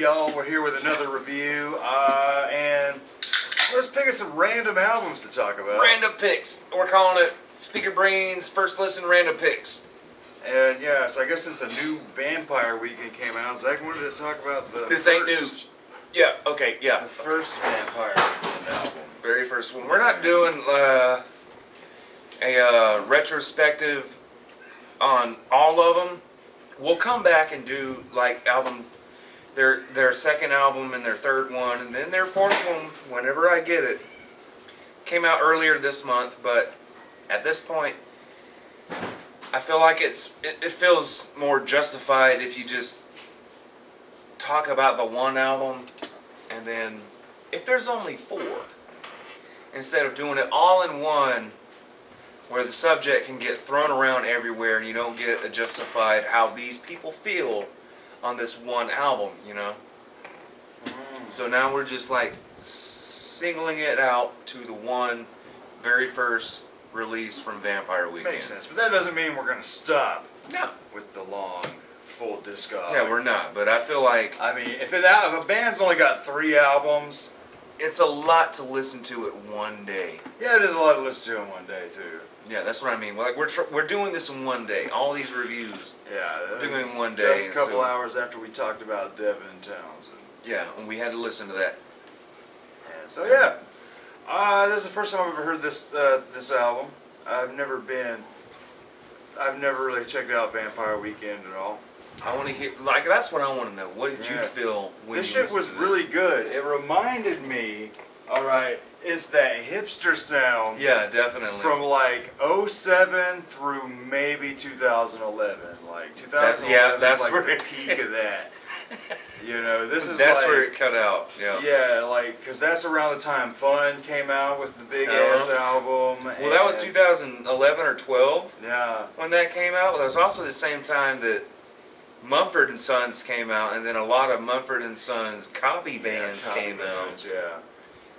y'all? We're here with another review, and let's pick up some random albums to talk about. Random picks. We're calling it Speaker Brains First Listen Random Picks. And yeah, so I guess since a new Vampire Weekend came out, Zach wanted to talk about the This ain't new. Yeah, okay, yeah. The first Vampire Weekend album. Very first one. We're not doing a retrospective on all of them. We'll come back and do like their second album and their third one, and then their fourth one whenever I get it. Came out earlier this month, but at this point, I feel like it feels more justified if you just talk about the one album, and then if there's only four, instead of doing it all in one, where the subject can get thrown around everywhere and you don't get a justified how these people feel on this one album, you know? So now we're just like singling it out to the one very first release from Vampire Weekend. Makes sense, but that doesn't mean we're going to stop No. with the long, full discography. Yeah, we're not, but I feel like I mean, if a band's only got 3 albums, it's a lot to listen to it one day. yeah, it is a lot to listen to in one day, too. Yeah, that's what I mean. Like we're doing this in one day. All these reviews. Yeah, Doing in one day, Just a couple so- hours after we talked about Devin Townsend. Yeah, and we had to listen to that. And so yeah, this is the first time I've ever heard this album. I've never really checked out Vampire Weekend at all. I want to hear, like, that's what I want to know. What did you Yeah. feel when This you shit listened was to this? really good. It reminded me, alright, it's that hipster sound Yeah, definitely. from like 07 through maybe 2011. Like 2011 yeah, that's is like where the it- peak of that. You know, this is that's like, where it cut out. Yeah. yeah, like, because that's around the time Fun came out with the big ass album. Well, that was 2011 or 12 Yeah. when that came out. But that was also the same time that Mumford and Sons came out, and then a lot of Mumford and Sons copy bands came out. Yeah.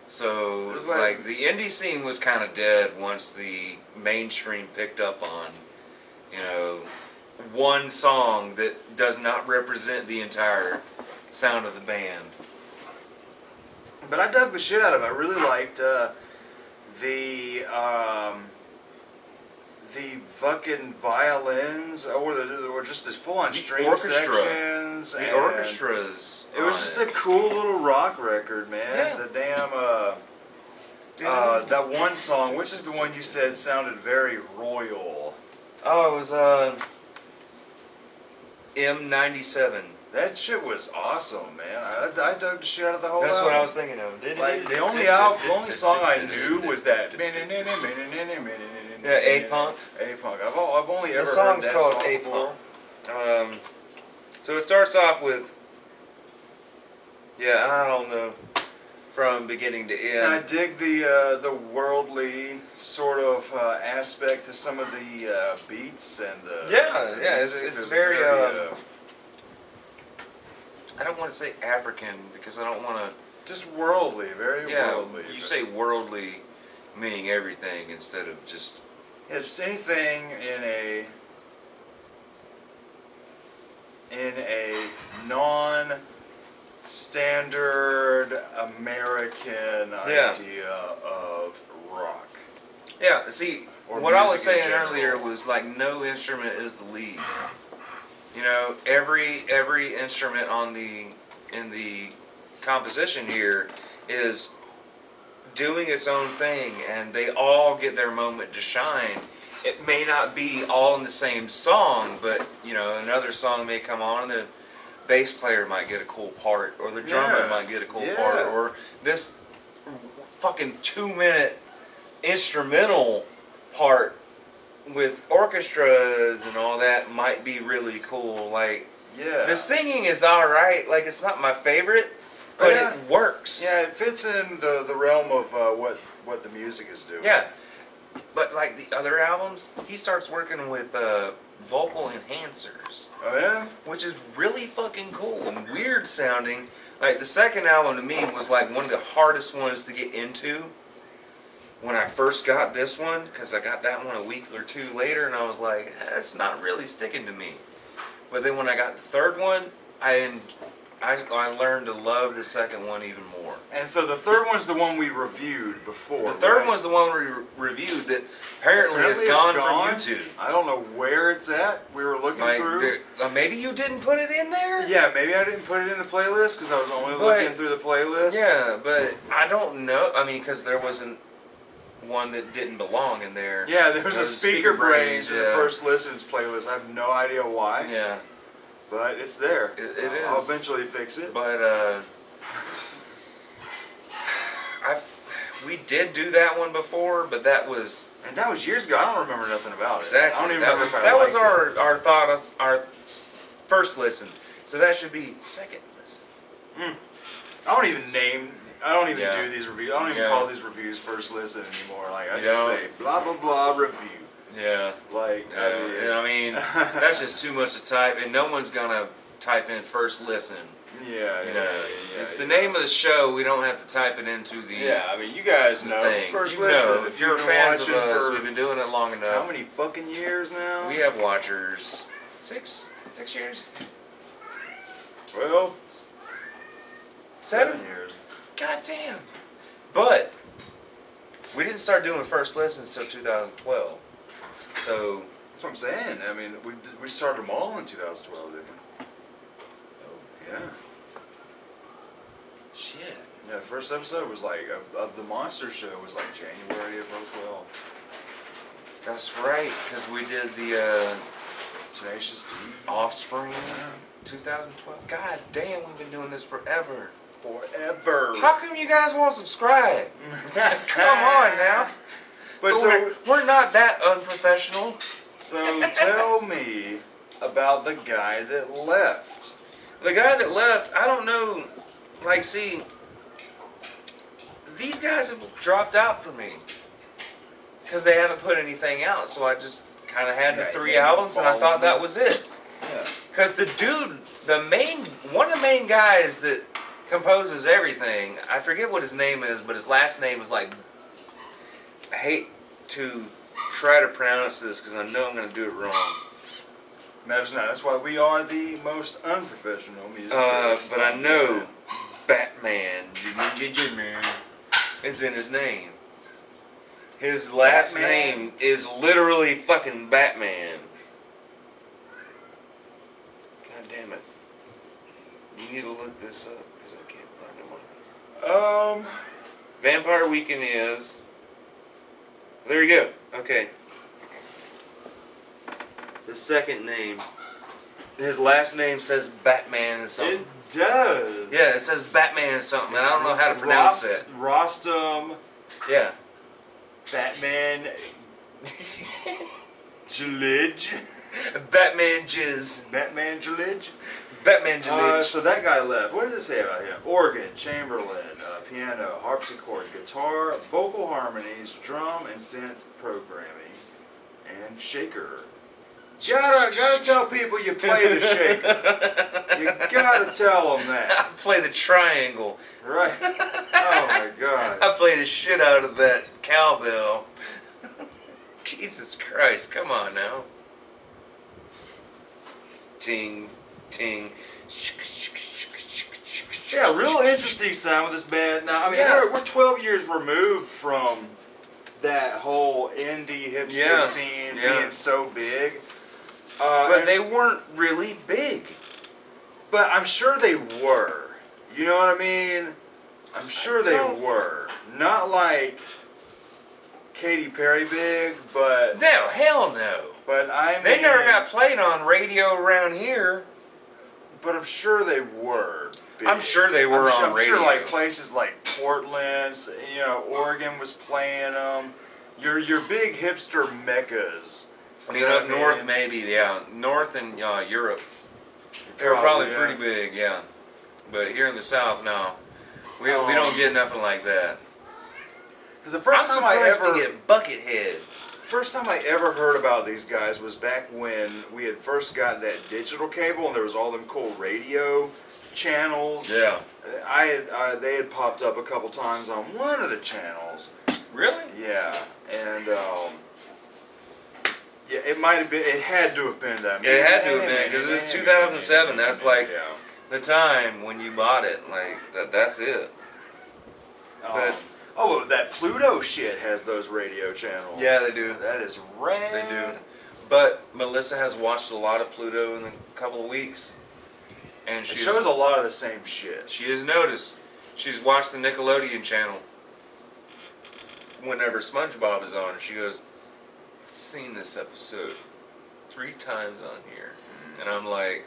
So It was it's like the indie scene was kind of dead once the mainstream picked up on, you know, one song that does not represent the entire sound of the band. But I dug the shit out of it. I really liked the fucking violins, or just the full-on The string orchestra. sections. The and orchestras. It was just a cool little rock record, man. Yeah. The damn that one song, which is the one you said sounded very royal. Oh, it was M97. That shit was awesome, man. I dug the shit out of the whole That's album. what I was thinking of. Like, the only song I knew was that. Yeah, A-Punk. A-Punk. I've only ever The song's heard that called song A-Punk. before. So it starts off with, yeah, I don't know, from beginning to And I end. dig the worldly sort of aspect to some of the beats and the Yeah, music. it's There's very, I don't want to say African because I don't want to. just worldly, very Yeah, worldly. you say worldly, meaning everything instead of just. Yeah, just anything in a non-standard American idea of rock. Yeah, see, Or what I was music in saying general. earlier was like no instrument is the lead. You know, every instrument in the composition here is doing its own thing, and they all get their moment to shine. It may not be all in the same song, but you know, another song may come on and the bass player might get a cool part, or the drummer Yeah. might get a cool Yeah. part, or this fucking 2-minute instrumental part with orchestras and all that might be really cool. Like, Yeah. the singing is alright, like it's not my favorite, but Yeah. it works. Yeah, it fits in the realm of what the music is doing. Yeah. But like the other albums, he starts working with vocal enhancers, Oh yeah? which is really fucking cool and weird sounding. Like the second album to me was like one of the hardest ones to get into when I first got this one, because I got that one a week or two later, and I was like, that's not really sticking to me. But then when I got the third one, I learned to love the second one even more. And so the third one's the one we reviewed before. The third right? one's the one we reviewed that apparently is it's gone from YouTube. I don't know where it's at. We were looking Like, through. maybe you didn't put it in there? Yeah, maybe I didn't put it in the playlist because I was only But- looking through the playlist. Yeah, but I don't know. I mean, because there wasn't one that didn't belong in there. Yeah, there was a Those speaker brains in the yeah. first listens playlist. I have no idea why, Yeah, but it's there. it is. I'll eventually fix it. But we did do that one before, but that was And that was years ago. I don't remember nothing about it. exactly. I don't even that remember was, if I that was liked it. our thought, our first listen. So that should be second listen. I don't even Yeah. do these reviews. I don't even Yeah. call these reviews first listen anymore. Like I You just don't? say blah blah blah review. Yeah. Like I mean, that's just too much to type, and no one's gonna type in first listen. yeah, You know, it's the name of the show. We don't have to type it into the Yeah, I mean, you guys know. thing. First You listen. know, if you're You've been fans of watching us, for we've been doing it long enough. how many fucking years now? We have watchers. 6 years? Well, 7? years. God damn. But we didn't start doing first listens until 2012. So That's what I'm saying. I mean, we started them all in 2012, didn't we? Oh, yeah. shit. Yeah, the first episode was like of the monster show was like January of 2012. That's right, because we did the Tenacious D. Offspring 2012. God damn, we've been doing this forever. Forever. How come you guys won't subscribe? Come on now. But we're not that unprofessional. so tell me about the guy that left. The guy that left, I don't know. Like, see, these guys have dropped out for me because they haven't put anything out. So I just kind of had the Yeah, 3 you albums, and I followed thought them. that was it. Yeah. Because the dude, one of the main guys that composes everything, I forget what his name is, but his last name is like, I hate to try to pronounce this because I know I'm going to do it wrong. Imagine that. That's why we are the most unprofessional music. But I know Batman is in his name. His last Batman. name is literally fucking Batman. God damn it. You need to look this up because I can't find it. Vampire Weekend is... There you go. Okay. The second name. His last name says Batman and something. It does. Yeah, it says Batman and something, and I don't know how to pronounce that. Rostam, Yeah. Batman, Jalij, Batman Jizz. Batman Jalij. Batman Jalij. So that guy left. What does it say about him? Organ, chamberlin, piano, harpsichord, guitar, vocal harmonies, drum and synth programming, and shaker. Gotta tell people you play the shaker. You gotta tell them that. I play the triangle. Right. Oh my god. I play the shit out of that cowbell. Jesus Christ, come on now. Ting, ting. Yeah, real interesting sound with this band. Now, I mean, Yeah. we're 12 years removed from that whole indie hipster Yeah, scene yeah. being so big. But they weren't really big. But I'm sure they were. You know what I mean? I'm sure they don't- were. Not like Katy Perry big, but No, hell no. I mean, They never got played on radio around here. But I'm sure they were. Big. I'm sure they were on I'm radio. sure like places like Portland, you know, Oregon was playing them. Your big hipster meccas. I mean, up north maybe, yeah. North and Europe. They were probably yeah. pretty big, yeah. But here in the South, no. We don't get nothing like that. 'Cause the first I'm time I surprised ever we get Buckethead. First time I ever heard about these guys was back when we had first got that digital cable and there was all them cool radio channels. Yeah. They had popped up a couple times on one of the channels. Really? Yeah, and yeah, it might have been. It had to have been that. Yeah, it had to have been, 'cause it's 2007, that's like- Yeah. the time when you bought it. Like that's it. But oh, that Pluto shit has those radio channels. Yeah, they do. That is rad. They do. But Melissa has watched a lot of Pluto in a couple of weeks, and It she shows a lot of the same shit. She has noticed. She's watched the Nickelodeon channel whenever SpongeBob is on, and she goes, "I've seen this episode 3 times on here," and I'm like,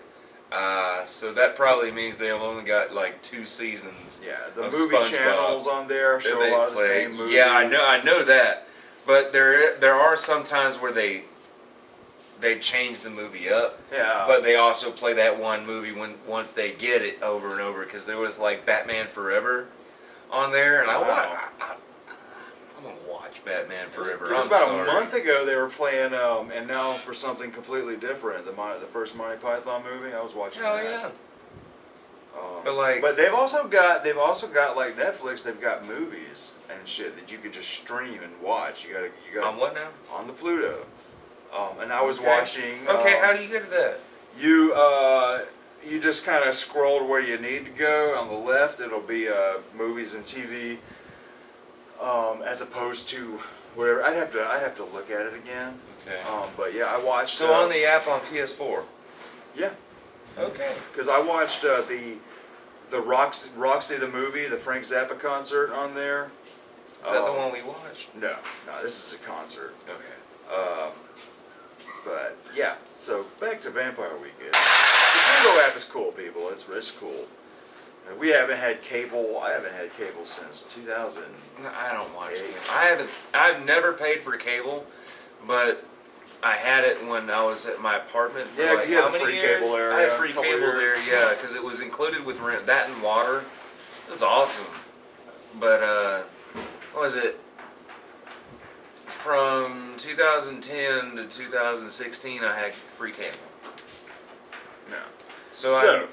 so that probably means they have only got like 2 seasons. Yeah, the of movie SpongeBob channels on there show that a they lot of the play. same movies. Yeah, I know that, but there are some times where they change the movie up. Yeah. But they also play that one movie once they get it over and over, because there was like Batman Forever on there, and I'm gonna watch Batman Forever. It was I'm about sorry. a month ago they were playing, and now for something completely different, the first Monty Python movie. I was watching. Hell that. yeah. But But they've also got like Netflix. They've got movies and shit that you can just stream and watch. You got on what now? on the Pluto. And I was Okay. watching. Okay, how do you get to that? You just kind of scroll to where you need to go. On the left, it'll be movies and TV, as opposed to whatever. I'd have to look at it again. Okay. But yeah, I watched. So on the app on PS4. yeah, Okay. because I watched the Roxy the movie, the Frank Zappa concert on there. Is that the one we watched? No, this is a concert. Okay. But yeah, so back to Vampire Weekend. The Pluto app is cool, people. It's cool. We haven't had cable. I haven't had cable since 2000. No, I don't watch Hey. cable. I've never paid for cable, but I had it when I was at my apartment for Yeah, like you had how the many free years? cable there, I had yeah, free couple cable years. there, yeah, because it was included with rent, that and water. It was awesome. But what was it? From 2010 to 2016, I had free cable. No. So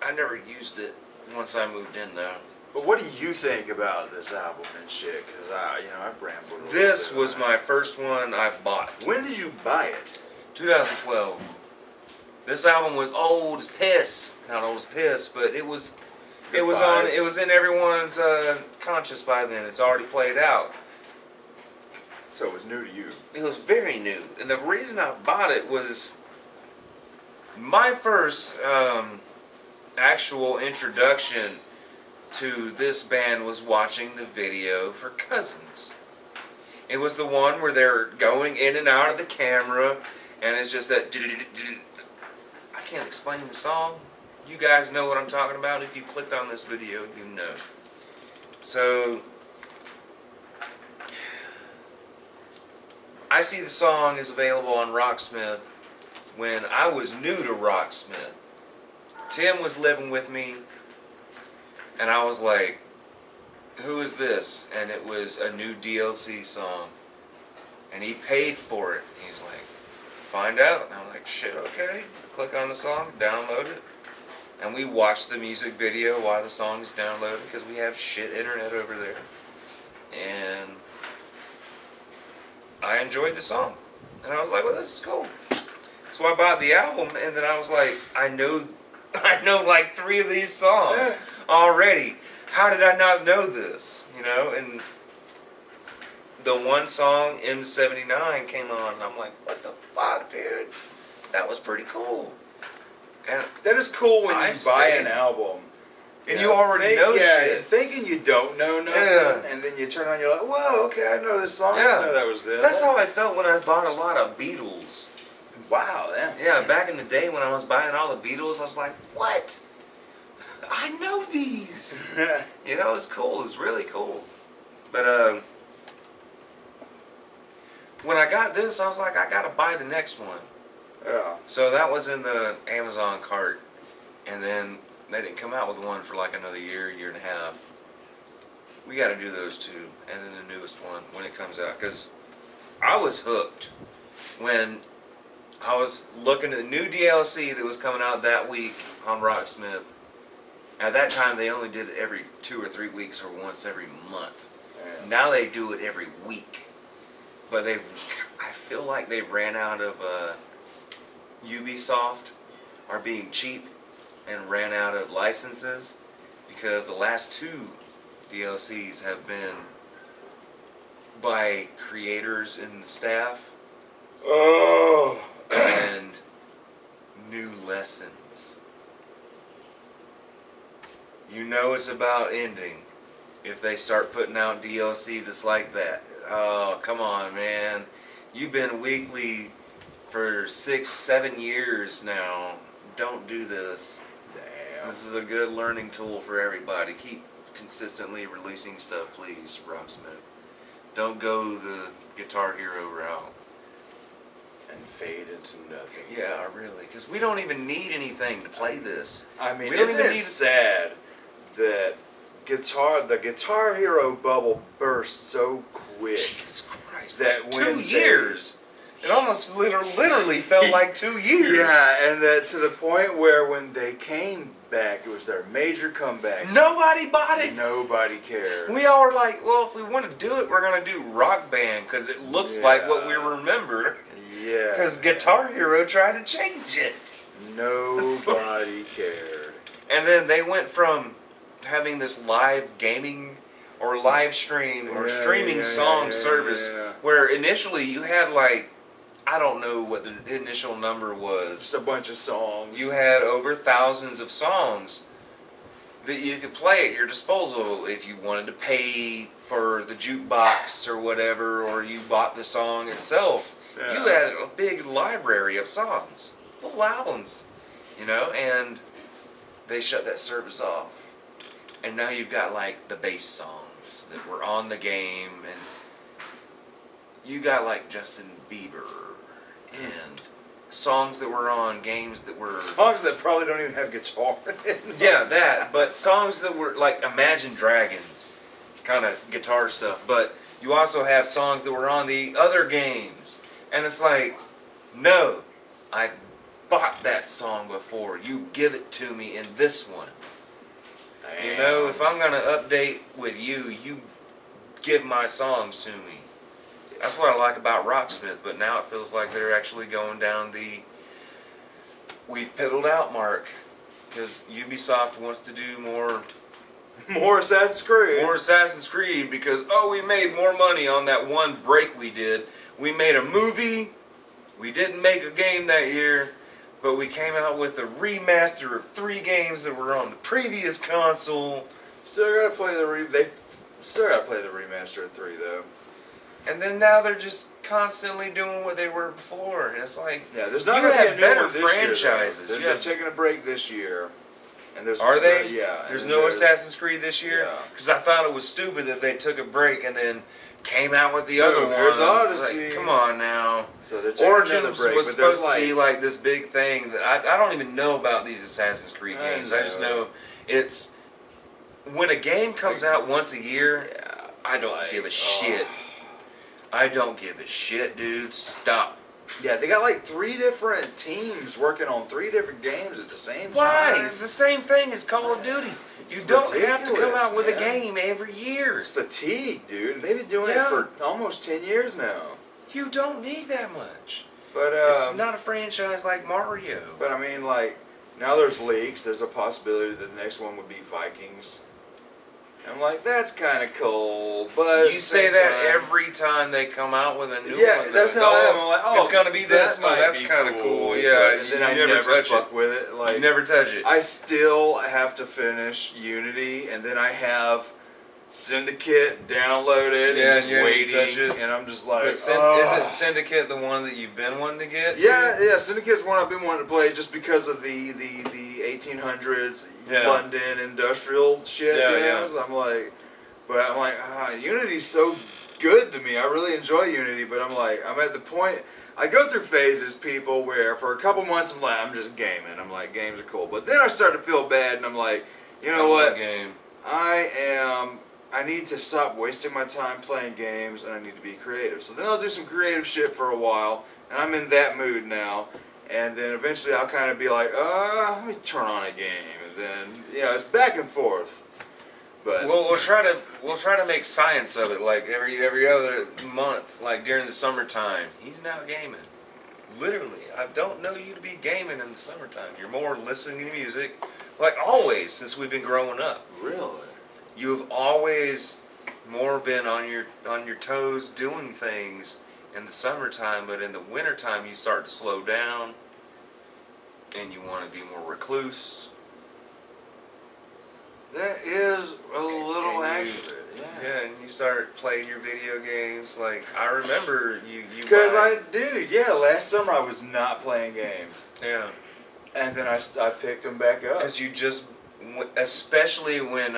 I never used it once I moved in though. But what do you think about this album and shit? Because I've rambled. A little This bit was on my first one I've bought. it. When did you buy it? 2012. This album was old as piss. Not old as piss, but it was Good on. five. It was in everyone's conscious by then. It's already played out. So it was new to you. It was very new, and the reason I bought it was my first actual introduction to this band was watching the video for Cousins. It was the one where they're going in and out of the camera, and it's just that. I can't explain the song. You guys know what I'm talking about. If you clicked on this video, you know. So I see the song is available on Rocksmith when I was new to Rocksmith. Tim was living with me, and I was like, who is this? And it was a new DLC song. And he paid for it. He's like, find out. And I'm like, shit, okay. Click on the song, download it. And we watched the music video while the song's downloaded because we have shit internet over there. And I enjoyed the song. And I was like, well, this is cool. So I bought the album, and then I was like, I know like 3 of these songs already. How did I not know this? You know, and the one song, M79, came on, and I'm like, what the fuck, dude? That was pretty cool. And That is cool when I you buy stayed. an album. And you already know shit. Thinking you don't know nothing, Yeah. and then you turn on, you're like, whoa, okay, I know this song. I Yeah. didn't know that was this. That's how I felt when I bought a lot of Beatles. Wow, yeah. Yeah, back in the day when I was buying all the Beatles, I was like, what? I know these. You know, it's cool. It's really cool. But when I got this, I was like, I gotta buy the next one. Yeah. So that was in the Amazon cart, and then they didn't come out with one for like another year and a half. We got to do those 2, and then the newest one when it comes out, because I was hooked when I was looking at the new DLC that was coming out that week on Rocksmith. At that time, they only did it every 2 or 3 weeks or once every month. Yeah. Now they do it every week. But I feel like they ran out of Ubisoft are being cheap, and ran out of licenses because the last 2 DLCs have been by creators and the staff Oh. and new lessons. You know it's about ending if they start putting out DLC that's like that. Oh, come on, man. You've been weekly for 6-7 years now. Don't do this. Damn. This is a good learning tool for everybody. Keep consistently releasing stuff, please, Rocksmith. Don't go the Guitar Hero route. And fade into nothing. Yeah, really, because we don't even need anything to play this. I mean, we don't isn't even it need sad that the Guitar Hero bubble burst so quick? Jesus Christ! That Like when 2 years. It almost literally felt like 2 years. Yeah, and that to the point where when they came back, it was their major comeback. Nobody bought it. Nobody cared. We all were like, well, if we want to do it, we're going to do Rock Band because it looks like what we remember. Yeah. Because Guitar Hero tried to change it. Nobody cared. And then they went from having this live gaming or live stream or streaming song service where initially you had like, I don't know what the initial number was. Just a bunch of songs. You had over thousands of songs that you could play at your disposal if you wanted to pay for the jukebox or whatever, or you bought the song itself. Yeah. You had a big library of songs, full albums, you know, and they shut that service off. And now you've got like the bass songs that were on the game, and you got like Justin Bieber and songs that were on games that were songs that probably don't even have guitar in them. yeah, that, but songs that were like Imagine Dragons kind of guitar stuff, but you also have songs that were on the other games, and it's like, no, I bought that song before, you give it to me in this one. You know, if I'm gonna update with you, you give my songs to me. That's what I like about Rocksmith, but now it feels like they're actually going down the we've piddled out mark, because Ubisoft wants to do More Assassin's Creed. more Assassin's Creed because, oh, we made more money on that one break we did. We made a movie, we didn't make a game that year, but we came out with a remaster of 3 games that were on the previous console. Still gotta play they still gotta play the remaster of 3 though. And then now they're just constantly doing what they were before, and it's like, Yeah, there's not you gonna be have a new better one this year, though. franchises. You They're have- taking a break this year, and there's Are they? Yeah. There's and no Assassin's Creed this year? Yeah. Because I thought it was stupid that they took a break and then came out with the other one. There's Odyssey. Like, come on now. So they're taking Origins another break, was but there's supposed to be like this big thing that I don't even know about these Assassin's Creed I games. I just know. know it's when a game comes out once a year, Yeah, I don't give a shit. I don't give a shit, dude. Stop. Yeah, they got like 3 different teams working on 3 different games at the same Why? time. It's the same thing as Call of Duty. It's You don't have to come ridiculous, out with a man. game every year. It's fatigue, dude. They've been doing Yeah. it for almost 10 years now. You don't need that much. But It's not a franchise like Mario. But I mean, like, now there's leaks. There's a possibility that the next one would be Vikings. I'm like, that's kind of cool, but at You the say same that time- every time they come out with a new Yeah, one. that's though. how I am. I'm like, oh, it's gonna be this. that Oh, might that's be kind of cool. but Yeah, then you I never touch fuck it. with it. Like, You never touch it. I still have to finish Unity, and then I have Syndicate downloaded Yeah, and just and you haven't waiting, touched it. and I'm just like, But oh. isn't Syndicate the one that you've been wanting to get? Yeah, Syndicate's one I've been wanting to play just because of the 1800s Yeah. London industrial shit. Yeah, you know? yeah. So I'm like, Unity's so good to me. I really enjoy Unity, but I'm at the point. I go through phases, people, where for a couple months I'm just gaming. I'm like, games are cool, but then I start to feel bad, and I'm like, you know what? Game. I need to stop wasting my time playing games, and I need to be creative. So then I'll do some creative shit for a while, and I'm in that mood now. And then eventually I'll kind of be like, let me turn on a game, and then it's back and forth. But We'll try to make science of it, like every other month, like during the summertime. He's not gaming. Literally, I don't know you to be gaming in the summertime. You're more listening to music, like always since we've been growing up. Really? You've always more been on your toes doing things in the summertime, but in the wintertime you start to slow down and you want to be more recluse. That is a little And accurate. Yeah, and you start playing your video games. Like I remember you. Because last summer I was not playing games. Yeah. And then I picked them back up. Because you just, especially when,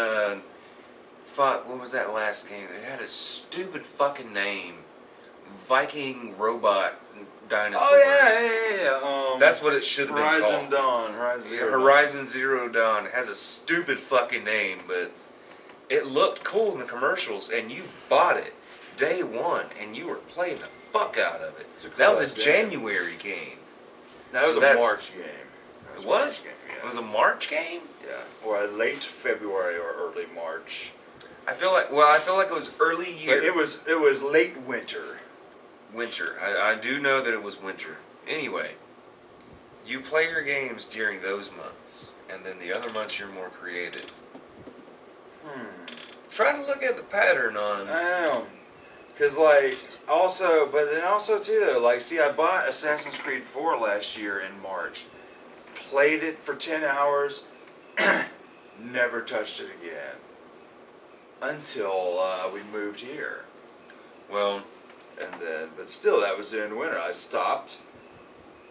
fuck, what was that last game? It had a stupid fucking name. Viking robot dinosaurs. Oh yeah. That's what it should have been Horizon called. Dawn. Horizon Zero Dawn. Horizon Zero Dawn. It has a stupid fucking name, but it looked cool in the commercials, and you bought it day one, and you were playing the fuck out of it. That was a January game. That was a March game. It was? It was a March game? Yeah, or a late February or early March. I feel like it was early year. But it was late winter. Winter. I do know that it was winter. Anyway, you play your games during those months, and then the other months you're more creative. Try to look at the pattern on. I am. Cause but then also too though, I bought Assassin's Creed 4 last year in March. Played it for 10 hours, never touched it again. Until we moved here. Well, But still, that was in winter. I stopped,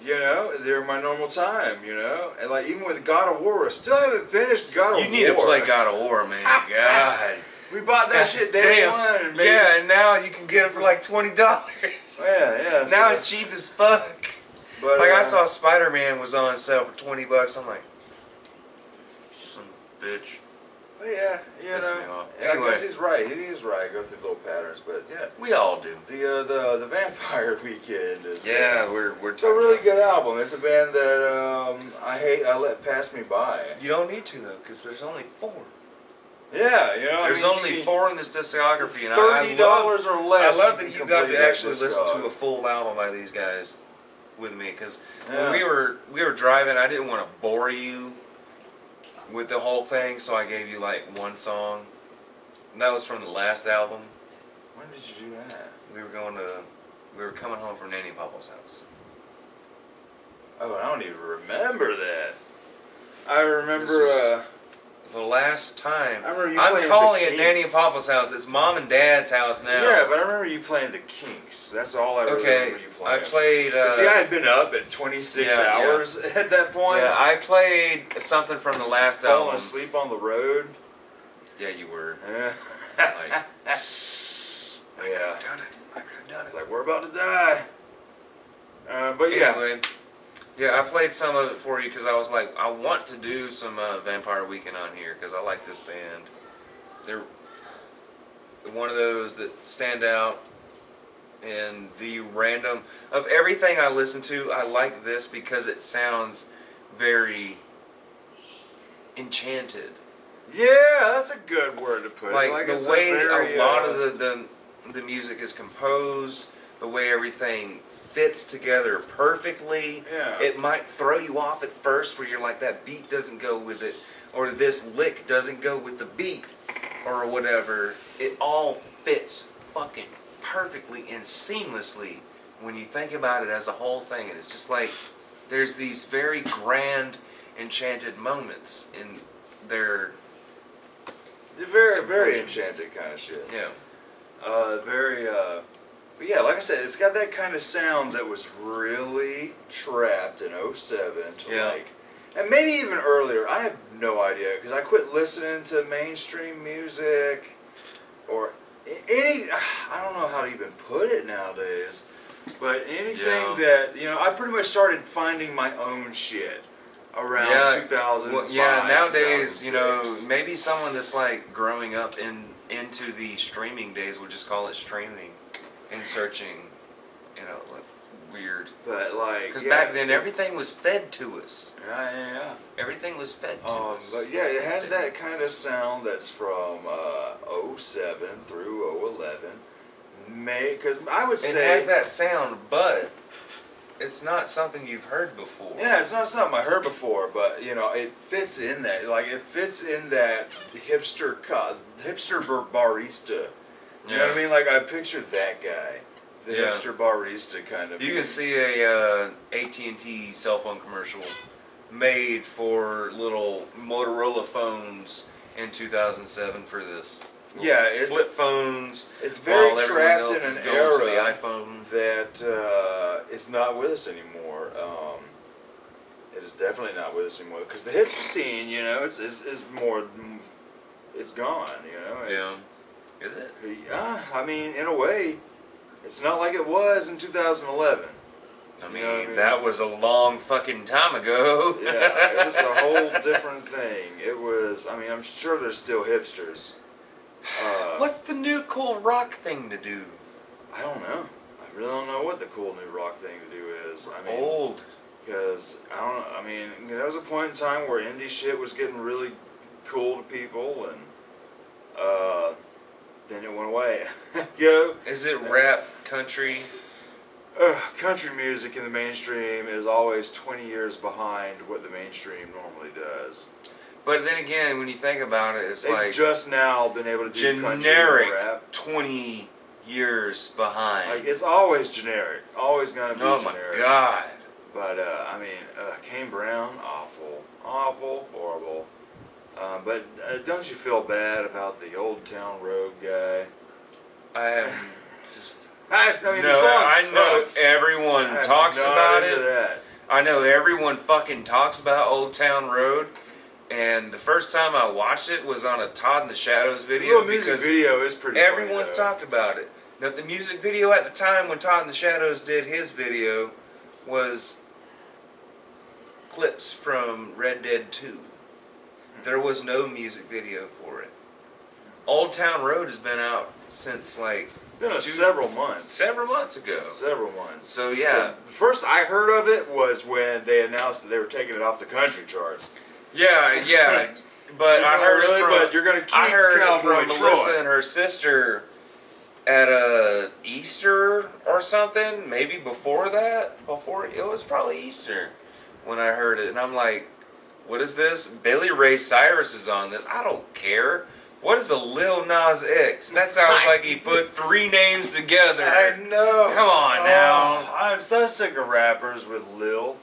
during my normal time, and even with God of War, I still haven't finished God of War. you need to play God of War, man. God. We bought that shit day one. And yeah, and now you can get it for like $20. Yeah. Now it's cheap as fuck. But, I saw Spider-Man was on sale for $20. I'm like, son of a bitch. But yeah, Pissed me off. I Anyway. guess he's right. He is right. I go through little patterns, but yeah. We all do. The Vampire Weekend is. Yeah, we're It's a really good album. It's a band that I let pass me by. You don't need to though, because there's only 4. Yeah, There's only 4 in this discography, and $30 or less. I love that you got complete to that actually listen discog. to a full album by these guys with me, because Yeah. when we were driving, I didn't want to bore you with the whole thing, so I gave you like one song. And that was from the last album. When did you do that? We were coming home from Nanny Papa's house. Oh, I don't even remember that. I This remember. was the last time. I remember you I'm playing calling the it Nanny and Kinks. Papa's house. It's Mom and Dad's house now. Yeah, but I remember you playing the Kinks. That's all I Okay, remember you playing. I played. See, I had been up at 26 yeah, yeah. hours at that point. Yeah, I played something from the last Falling album. asleep on the road. Yeah, you were. Yeah. Like, Yeah. I could have done It's it. like, we're about to die. But yeah. Anyway, yeah, I played some of it for you because I was like, I want to do some Vampire Weekend on here because I like this band. They're one of those that stand out in the random of everything I listen to. I like this because it sounds very enchanted. Yeah, that's a good word to put it. Like it's the way very, a lot of the music is composed, the way everything fits together perfectly. Yeah. It might throw you off at first where you're like, that beat doesn't go with it, or this lick doesn't go with the beat, or whatever. It all fits fucking perfectly and seamlessly when you think about it as a whole thing. And it's just like, there's these very grand, enchanted moments in their... Very, very enchanted kind of shit. Yeah. But yeah, like I said, it's got that kind of sound that was really trapped in '07 to Yeah. and maybe even earlier. I have no idea because I quit listening to mainstream music or any. I don't know how to even put it nowadays, but anything that I pretty much started finding my own shit around 2005. Well, yeah, nowadays, 2006. maybe someone that's like growing up into the streaming days would just call it streaming and searching, like weird. But like, Because back then everything was fed to us. Yeah. Everything was fed to us. But yeah, it has that kind of sound that's from '07 through '11. Because I would It say has that sound, but it's not something you've heard before. Yeah, it's not something I heard before, but you know, it fits in that. Like it fits in that hipster barista. You know what I mean? Like I pictured that guy, the Yeah. hipster barista kind of. You can see a AT&T cell phone commercial made for little Motorola phones in 2007 for this. Yeah, it's Flip phones. it's very while everyone trapped else in is an going to the era iPhone. that is not with us anymore. It is definitely not with us anymore because the hipster scene, you know, is more. It's gone, you know. It's, Yeah. Is it? Yeah, I mean, in a way, it's not like it was in 2011. I You mean, know what I mean? that was a long fucking time ago. Yeah, it was a whole different thing. It was, I mean, I'm sure there's still hipsters. What's the new cool rock thing to do? I don't know. I really don't know what the cool new rock thing to do is. I mean, Old. because I don't know. I mean, there was a point in time where indie shit was getting really cool to people, and then it went away. You know? Is it rap, country? Country music in the mainstream is always 20 years behind what the mainstream normally does. But then again, when you think about it, it's They've like just now been able to do country generic rap. 20 years behind. Like it's always generic, always gonna be Oh my generic. god. But I mean, Kane Brown, awful, horrible. But don't you feel bad about the Old Town Road guy? I am just I mean, the no, song I know sucks. everyone I'm talks not about into it. that. I know everyone fucking talks about Old Town Road. And the first time I watched it was on a Todd in the Shadows The video little music because video is pretty. everyone's funny, though. talked about it. Now, the music video at the time when Todd in the Shadows did his video was clips from Red Dead 2. There was no music video for it. Old Town Road has been out since like Several months. several months ago. Several months. So yeah, The first I heard of it was when they announced that they were taking it off the country charts. yeah. But I heard really, it from. but you're gonna keep I heard Cowboy it from Melissa Troy. and her sister at a Easter or something. Maybe before that. Before it was probably Easter when I heard it, and I'm like, "What is this?" Billy Ray Cyrus is on this. I don't care. What is a Lil Nas X? That sounds like he put 3 names together. I know. Come on now. I'm so sick of rappers with Lil.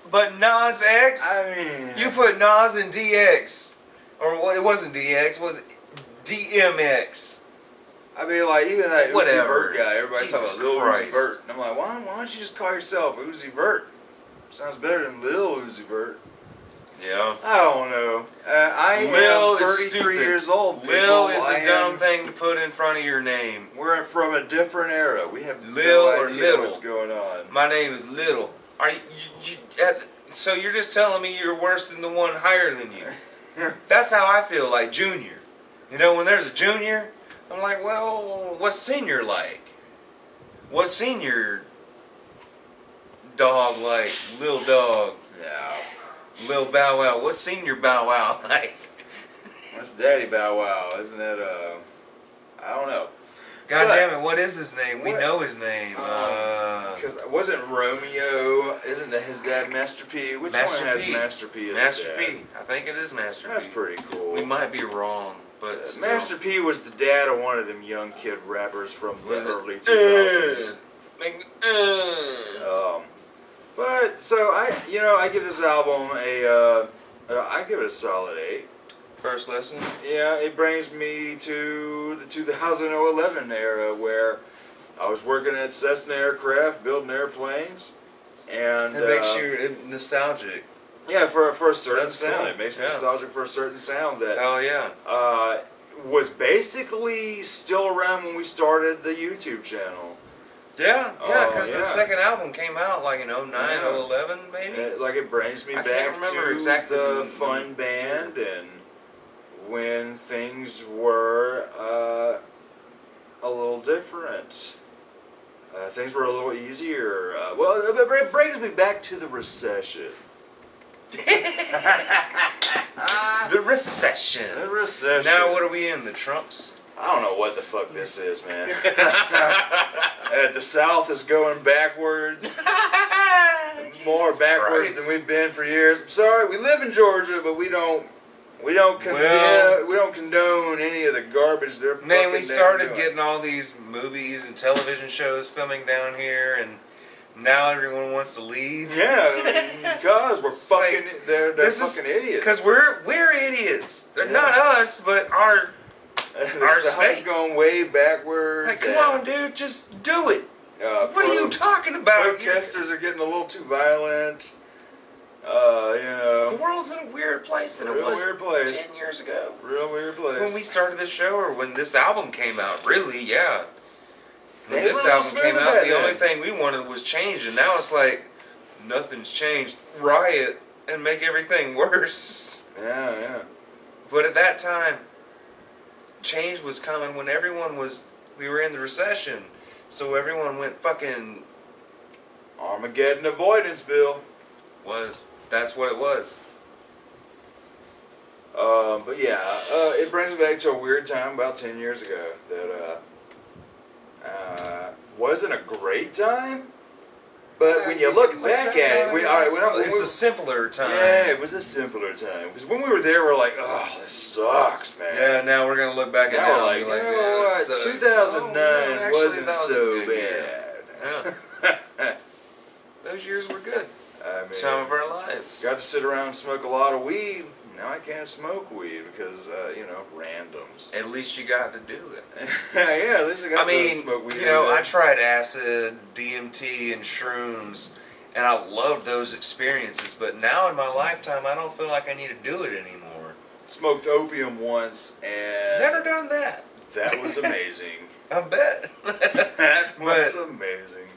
But Nas X? I mean, You put Nas and DX. Or what? It wasn't DX, was it DMX? I mean, like even that Uzi Whatever. Vert guy. Everybody Jesus talking about Lil Christ. Uzi Vert. And I'm like, why don't you just call yourself Uzi Vert? Sounds better than Lil Uzi Vert. Yeah. I don't know. I Lil am is 33 stupid. years old. Lil people. is I a dumb am- thing to put in front of your name. We're from a different era. We have Lil no or idea Little? what's going on. My name is Little. Are so you're just telling me you're worse than the one higher than you? That's how I feel like Junior. You know, when there's a Junior, I'm like, well, what's Senior like? What's Senior dog like? Lil Dog. Yeah. Lil Bow Wow. What's Senior Bow Wow like? What's Daddy Bow Wow? Isn't that I don't know. God But- damn it, what is his name? We What? know his name. Because wasn't Romeo? Isn't that his dad Master P? Which Master one has P. Master P as Master a dad? P. I think it is Master That's P. pretty cool. We might be wrong, but still. Master P was the dad of one of them young kid rappers from the Was it? early 2000s. Make me, But so I give this album I give it a solid 8. First listen. Yeah, it brings me to the 2011 era where I was working at Cessna Aircraft building airplanes, and It makes you nostalgic. yeah for a certain That's sound. cool. It makes me Yeah. nostalgic for a certain sound that Hell yeah. was basically still around when we started the YouTube channel. Yeah, because yeah. the second album came out like in 09, Yeah. 11 maybe. Like it brings me I back can't remember to exactly the when- fun band and when things were a little different. Things were a little easier. Well, it brings me back to the recession. The recession. The recession. Now what are we in? The Trumps? I don't know what the fuck this is, man. The South is going backwards. more backwards Christ. than we've been for years. I'm sorry, we live in Georgia, but we don't condone any of the garbage they're Man, we fucking started doing. getting all these movies and television shows filming down here, and now everyone wants to leave. Yeah, because we're fucking. like, they're This is fucking idiots. Because we're idiots. They're Yeah. not us, but our the our South state. is going way backwards. Like, come and, on, dude, just do it. What are you pro- talking about? Protesters are getting a little too violent. You The know, world's in a weird place than it real was weird place. 10 years ago. Real weird place. When we started this show, or when this album came out, really, yeah. When Things this were a album little came smoother out, back the then. only thing we wanted was change, and now it's like, nothing's changed. Riot and make everything worse. Yeah. But at that time, change was coming when we were in the recession. So everyone went fucking, Armageddon avoidance bill. that's what it was. But yeah, it brings me back to a weird time about 10 years ago that wasn't a great time. But when you look back at it, It's a simpler time. yeah, it was a simpler time. Because when we were there, we're like, oh, this sucks, man. Yeah, now we're gonna look back at Now it we're and be like, you like, know "Man, what? that sucks." 2009 Oh, no, actually, wasn't that was a so good year. bad. Yeah. Those years were good. I mean, Time of our lives. got to sit around and smoke a lot of weed. Now I can't smoke weed because, randoms. At least you got to do it. Yeah, at least I got to smoke weed. every I day. tried acid, DMT, and shrooms, and I loved those experiences. But now in my lifetime, I don't feel like I need to do it anymore. Smoked opium once, and Never done that. that was amazing. I bet. That was But- amazing.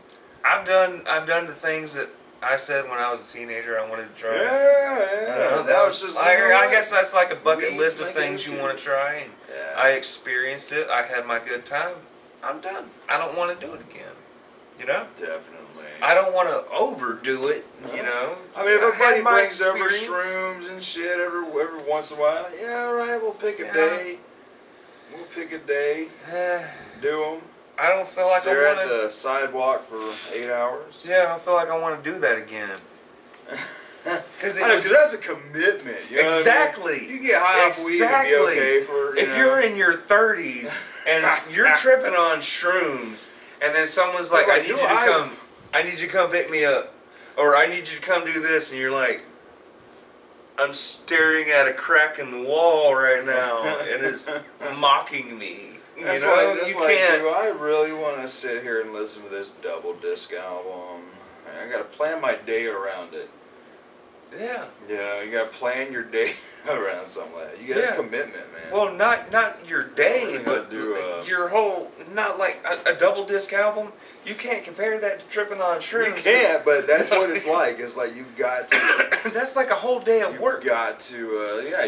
I've done the things that I said when I was a teenager I wanted to try. Yeah. That was just. I guess that's like a bucket Weeds list of make things it you want to try. And Yeah. I experienced it. I had my good time. I'm done. I don't want to do it again. You know? Definitely. I don't want to overdo it. You know? I mean, if I everybody had my brings over experience. shrooms and shit every once in a while, yeah, all right, we'll pick a Yeah. day. We'll pick a day, do them. I don't feel like Stare I at want to. the sidewalk for 8 hours. Yeah, I don't feel like I want to do that again. Because I know, 'cause that's a commitment. You know what I mean? Exactly. You can get high off weed and be okay for. If you're in your 30s and you're tripping on shrooms, and then someone's like, It's like, I need you to come pick me up, or I need you to come do this, and you're like, I'm staring at a crack in the wall right now, and it's mocking me. That's you know, why, that's you why can't. do I really want to sit here and listen to this double disc album. I gotta plan my day around it. Yeah. You know, you gotta plan your day around something like that. You got Yeah. commitment, man. Well, not your day, We're but gonna do, your whole, not like a double disc album. You can't compare that to tripping on shrooms. You can't, but that's what it's like. It's like you've got to. That's like a whole day of You've work. got to.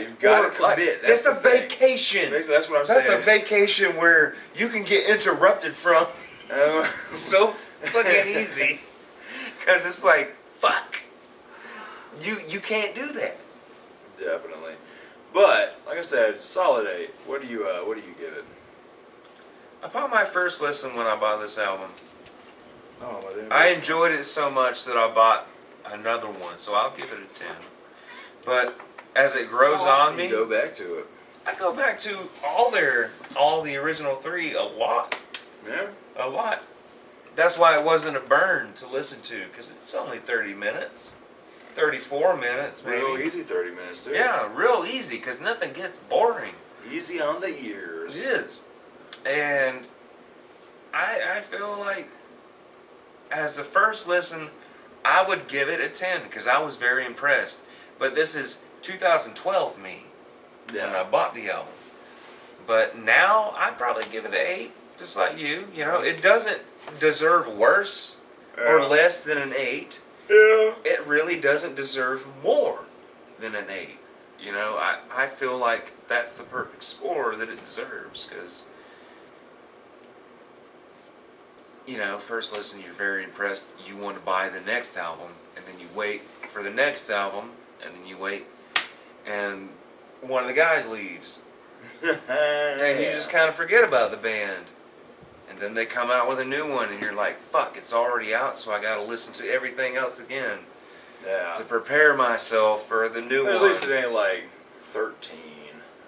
You've got to Like, commit. It's a the thing. vacation. That's what I'm That's saying. a vacation where you can get interrupted from so fucking easy. Because it's like, fuck. You can't do that. Definitely. But like I said, solid 8. What do you give it? Upon my first listen when I bought this album, Oh, I enjoyed it so much that I bought another one, so I'll give it a 10. But as it grows on me, Go back to it. I go back to all the original 3 a lot. Yeah. A lot. That's why it wasn't a burn to listen to, because it's only 30 minutes. 34 minutes, maybe. Real easy 30 minutes too. Yeah, real easy, because nothing gets boring. Easy on the It ears. is. And I feel like, as the first listen, I would give it a 10, because I was very impressed. But this is 2012 me, when I bought the album. But now, I'd probably give it an 8, just like you. You know, it doesn't deserve worse or Yeah. less than an 8. Yeah. It really doesn't deserve more than an 8. You know, I feel like that's the perfect score that it deserves, because, you know, first listen, you're very impressed, you want to buy the next album, and then you wait for the next album, and then you wait, and one of the guys leaves, and you just kind of forget about the band. And then they come out with a new one, and you're like, fuck, it's already out, so I gotta listen to everything else again. Yeah. to prepare myself for the new But one. at least it ain't like 13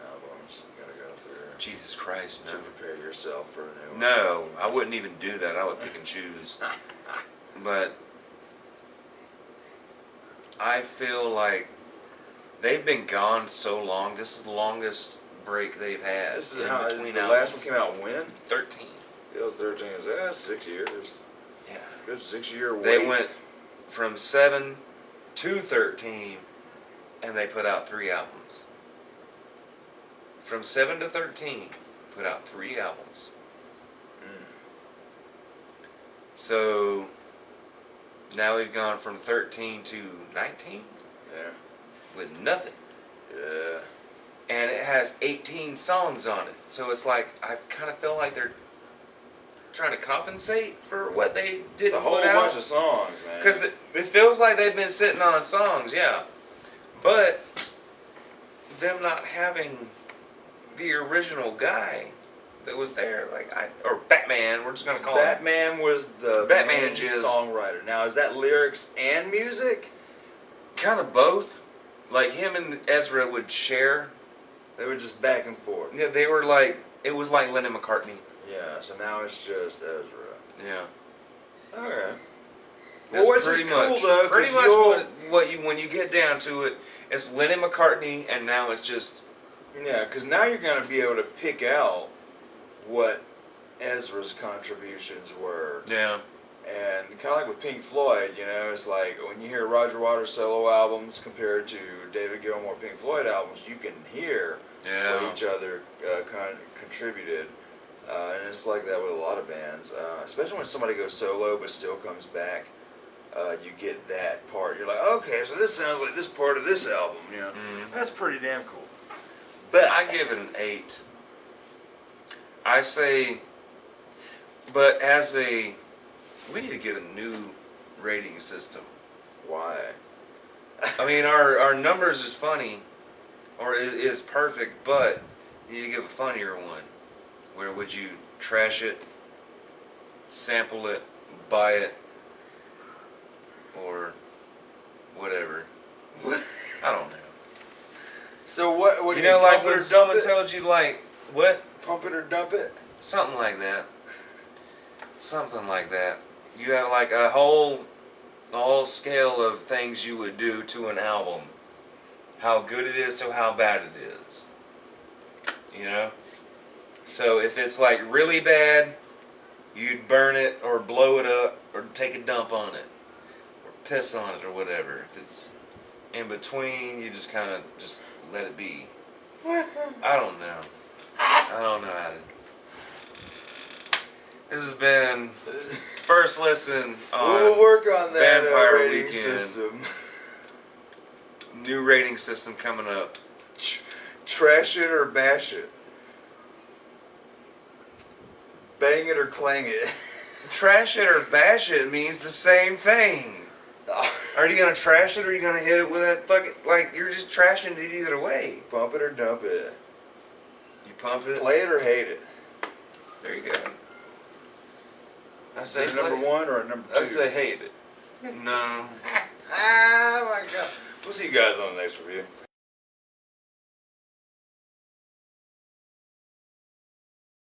albums you gotta go through Jesus Christ, to no. prepare yourself for a new one. No, I wouldn't even do that. I would pick and choose. But I feel like they've been gone so long. This is the longest break they've had This is in how between the albums. last one came out when? 13. Feels 13 is 6 years. Yeah. Good 6 year wait. They went from 7 to 13, and they put out 3 albums. From 7 to 13, put out 3 albums. Mm. So now we've gone from 13 to 19 Yeah. with nothing. Yeah. And it has 18 songs on it. So it's like, I kind of feel like they're trying to compensate for what they didn't A whole put out. bunch of songs, man. Because it feels like they've been sitting on songs, yeah. But them not having the original guy that was there, or Batman, we're just going to call him. Batman was the Batman main is- songwriter. Now, is that lyrics and music? Kind of both. Like him and Ezra would share. They were just back and forth. Yeah, they were like, it was like Lennon McCartney. Yeah, so now it's just Ezra. Yeah. Okay. That's Well, which is pretty cool, much, though, 'cause pretty much you'll- what you, when you get down to it, it's Lennon McCartney, and now it's just, Yeah, because now you're going to be able to pick out what Ezra's contributions were. yeah. And kind of like with Pink Floyd, you know, it's like when you hear Roger Waters solo albums compared to David Gilmour Pink Floyd albums, you can hear Yeah. what each other contributed. And it's like that with a lot of bands, especially when somebody goes solo but still comes back. You get that part. You're like, okay, so this sounds like this part of this album, you know. That's pretty damn cool. But I give it an 8. I say, but we need to get a new rating system. why? I mean, our numbers is funny, or is perfect, but you need to give a funnier one. Where would you trash it, sample it, buy it, or whatever? I don't know. So what do You you know, like pump it when or dump someone it? tells you, like, what? Pump it or dump it? Something like that. Something like that. You have like a whole scale of things you would do to an album. How good it is to how bad it is. You know? So if it's like really bad, you'd burn it or blow it up or take a dump on it. Or piss on it or whatever. If it's in between, you just kind of just let it be. I don't know. I don't know how to. This has been first listen on We'll work on that Vampire rating Weekend. system. new rating system coming up. Trash it or bash it. Bang it or clang it. Trash it or bash it means the same thing. Are you gonna trash it or are you gonna hit it with that fucking, like, you're just trashing it either way. Pump it or dump it. You pump it. Play it or hate it. There you go. I Is say it a number play. one or a number two? I say hate it. No. Ah, my God. We'll see you guys on the next review.